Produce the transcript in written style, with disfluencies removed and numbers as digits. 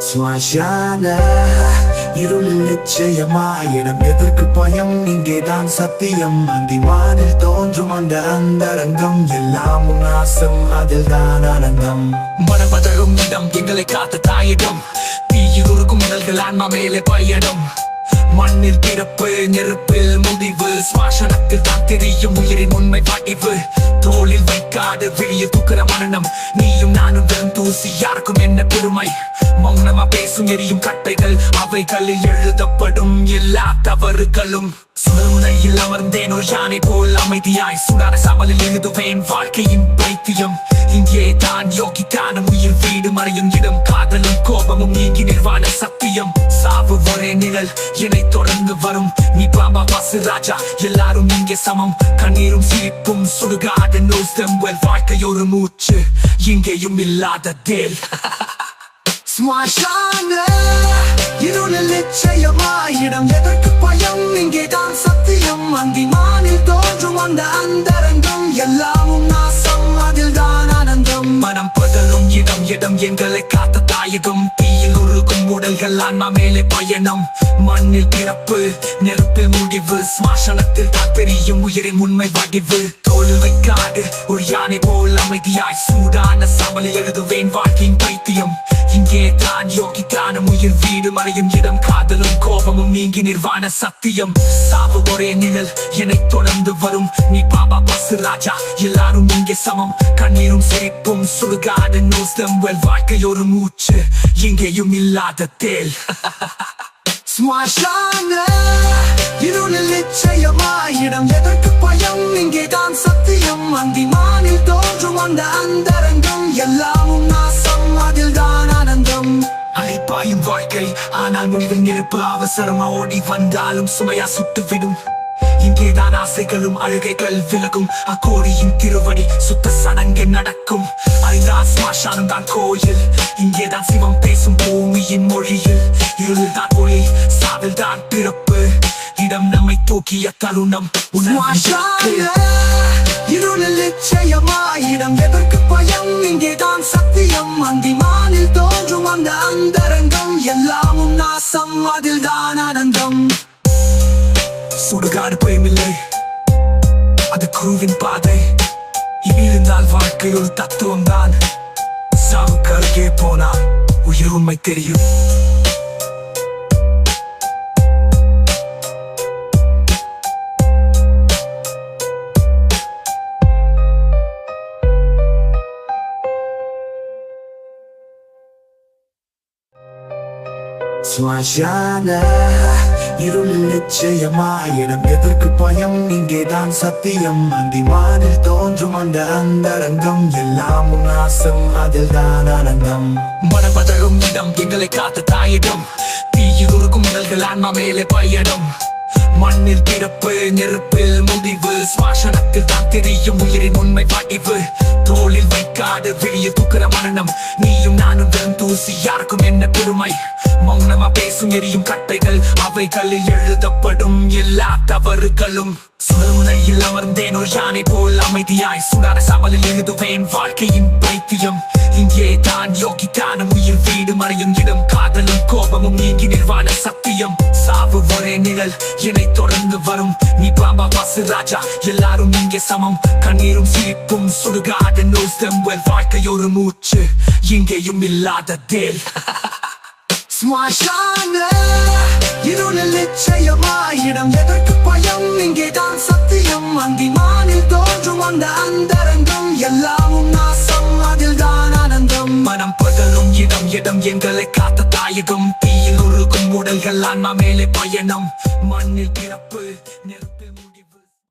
சுவாசான இருளில் நிச்சயமாயிடம் எதற்கு பயம், இங்கேதான் சத்தியம். அந்திமானில் தோன்றும் அந்த அந்தரங்கம் எல்லாம் உன்னாசம், அதில் தான் ஆனந்தம். மனமதரும் இடம் எங்களை காத்த தாயிடம், தீயில் உருக்கும் இடல்கள் ஆன்மா மேலே பயணம். மண்ணில் பிறப்பு நெருப்பில் முடிவு, சுவாசனத்தில் தான் தெரியும் உயிரின் உண்மை வடிவு. தோளில் வைக்காது விழிய தூக்கிற மரணம், நீயும் நானும் வெறும் தூசி, யாருக்கும் என்ன பெருமை. மௌனமா பேசும் எரியும் கட்டைகள், அவைகளில் எழுதப்படும் எல்லா தவறுகளும். சுடமுனையில் அமர்ந்தேன் ஒரு யானை போல் அமைதியாய், சுடாத சமலில் எழுதுவேன் வாழ்க்கையின் பைத்தியம். இங்கே தான் யோகி தானம், உயிர் வீடு மறையும் இடம், காதலும் கோபமும் நீங்கி நிர்வாண சத்தியம். சாவு ஒரே நிழல் என்னை தொடர்ந்து வரும், நீ பாபா வாசு ராஜா, எல்லாரும் இங்கே சமம். கண்ணீரும் சிரிப்பும் சுடுகாடு வாழ்க்கை ஒரு மூச்சு, இங்கேயும் இல்லாத தேல். ஸ்மசான இருளில் நிச்சயமாயிடம் எதற்கு பயம், இங்கேதான் சத்தியம். அந்திமானில் தோன்றும் அந்த அந்தரங்கம் எல்லாமும் நாசம், அதில் தான் ஆனந்தம். மனம் பதலும் இடம் இடம் எங்களை காத்த தாயகம், தீயில் உருகும் உடல்கள் ஆன்மா மேலே பயணம். மண்ணில் பிறப்பு நெருப்பில் முடிவு, ஸ்மசானத்தில் தான் தெரியும் உயிரின் உண்மை வடிவு. தோளில் வைக்காது ஒரு யானை போல் அமைதியாய், சூடான சமலில் எழுதுவேன் வாழ்க்கையின் பைத்தியம். இங்கே தான் யோகி தானம், உயிர் வீடு மறையும் இடம், காதலும் கோபமும் நீங்கி நிர்வாண சத்தியம். சாவு ஒரே நிழல் என்னை தொடர்ந்து வரும், நீ பாபா வாசு ராஜா, எல்லாரும் இங்கே சமம். கண்ணீரும் சிரிப்பும் சுடுகாடு வாழ்க்கை ஒரு மூச்சு, இங்கேயும் இல்லாத தேல். ஸ்மசான இருளில் நிச்சயமாயிடம் எதற்கு பயம், இங்கேதான் சத்தியம். அந்திமானில் தோன்றும் அந்த அந்தரங்கம் எல்லாமும் நாசம், அதில் தான் ஆனந்தம். அலைப்பாயும் வாழ்க்கை ஆனால் முடிவில் நெருப்பு, அவசரமா ஓடி வந்தாலும் சுமையா சுட்டுவிடும். இங்கேதான் ஆசைகளும் அழுகைகள் விலகும், அக்கோடியின் திருவடி சுத்த சடங்கு நடக்கும். அறிந்தால் ஸ்மசானம் தான் கோயில், இங்கேதான் சிவம் பேசும் பூமியின் மொழியில். இருள் தான் ஒளி, சாவில் தான் பிறப்பு, இடம் நம்மை தூக்கிய தருணம். இருளில் நிச்சயமாயிடம் எதற்கு பயம், இங்கேதான் சத்தியம். அந்திமானில் தோன்றும் அந்த அந்தரங்கம் எல்லாமும் நாசம், அதில் தான் ஆனந்தம். சுடுகாடு பயமில்லை, அது குருவின் பாதை. இருந்தால் வாழ்க்கை ஒரு தத்துவம் தான், சாவுக்கு அருகே போனால் உயிர் உண்மை தெரியும். சுவாசான இருளில் நிச்சயமாயிடம் எதற்கு பயம், இங்கேதான் சத்தியம். அந்திமானில் தோன்றும் அந்த அந்தரங்கம் எல்லாமும் நாசம், அதில் தான் ஆனந்தம். மனமதரும் இடம் எங்களை காத்த தாயிடம், தீயில் உருகும் இடல்கள் ஆன்மா மேலே பயணம். மண்ணில் பிறப்பு நெருப்பில் முடிவு, சுவாசனத்தில் தான் தெரியும் உயிரின் உண்மை வடிவு. தோளில் வைக்காது விழிய தூக்கிற மரணம், நீயும் நானும் வெறும் தூசி, யாருக்கும் என்ன பெருமை. மௌனமா பேசும் எரியும் கட்டைகள், அவைகளில் எழுதப்படும் எல்லா தவறுகளும். சுடமுனையில் அமர்ந்தேன் ஒரு யானை போல் அமைதியாய், சுடாத சமலில் எழுதுவேன் வாழ்க்கையின் பைத்தியம். இங்கே தான் யோகி தானம், உயிர் வீடு மறையும் இடம், காதலும் கோபமும் நீங்கி நிர்வாண சத்தியம். சாவு ஒரே நிழல் என்னை தொடர்ந்து வரும், நீ பாபா வாசு ராஜா, எல்லாரும் இங்கே சமம். கண்ணீரும் சிரிப்பும் சுடுகாடு வாழ்க்கை ஒரு மூச்சு, இங்கேயும் இல்லாத தேல். ஸ்மசான இருளில் நிச்சயமாயிடம் எதற்கு பயம், இங்கேதான் சத்தியம். அந்திமானில் தோன்றும் அந்த அந்தரங்கம் எல்லாமும் நாசம், அதில் தான் ஆனந்தம். மனம் பதலும் இடம் இடம் எங்களை காத்த தாயகம், தீயில் உருகும் உடல்கள் ஆன்மா மேலே பயணம். மண்ணில் பிறப்பு